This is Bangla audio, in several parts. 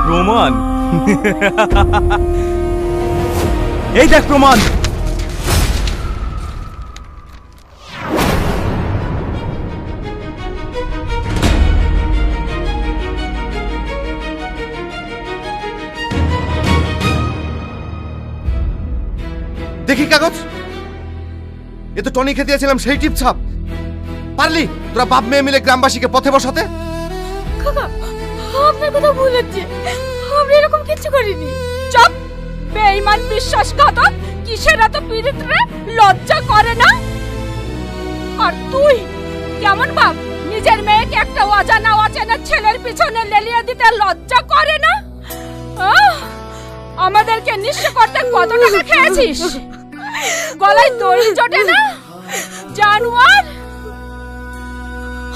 প্রমাণ? এই দেখ প্রমাণ। দেখি কাগজ, এ তো টনিকে দিয়েছিলাম সেই টিপ ছাপ। পারলি তোরা বাপ মেয়ে মিলে গ্রামবাসীকে পথে বসাতে? কাকা, আপনার কথা ভুল হচ্ছে, আমরা এরকম কিছু করিনি। চুপ! বেঈমান বিশ্বাসঘাতক! কিসের এত পীড়িত রে? লজ্জা করে না? আর তুই কেমন বাপ? নিজের মেয়েকে একটা অজানা অচেনা ছেলের পিছনে লেলিয়ে দিতে লজ্জা করে না? আমাদেরকে নিঃস্ব করতে কত টাকা খেয়েছিস? গলায় দড়ি জোটে না? জানোয়ার!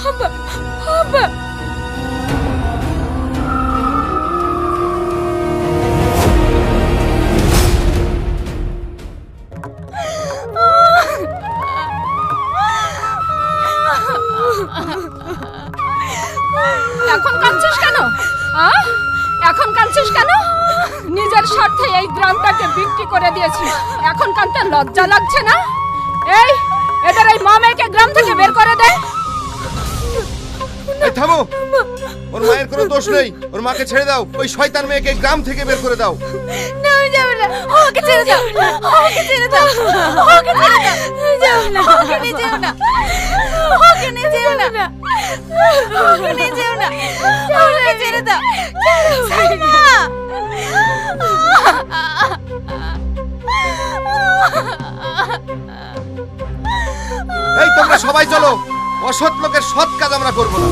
আব্বা, আব্বা! এখন কাঁদছিস কেন? এখন কাঁদছিস কেন? নিজের স্বার্থে এই গ্রামটাকে বিক্রি করে দিয়েছিস, এখন কাঁদতে লজ্জা লাগছে না? এই এদের এই মামেকে গ্রাম থেকে বের করে দে। এই থামো, ওর মায়ের কোনো দোষ নেই, ওর মাকে ছেড়ে দাও। ওই শয়তান মেয়েকে গ্রাম থেকে বের করে দাও। না, আমি যাব না। ওকে ছেড়ে দাও, ওকে ছেড়ে দাও, ওকে ছেড়ে দাও। যাব না, ওকে নিয়ে যেও না, ওকে নিয়ে যেও না, ওকে নিয়ে যেও না, ওকে ছেড়ে দাও। সালমা! এই তোমরা সবাই চলো, অসৎ লোকের সৎ কাজ আমরা করবো না।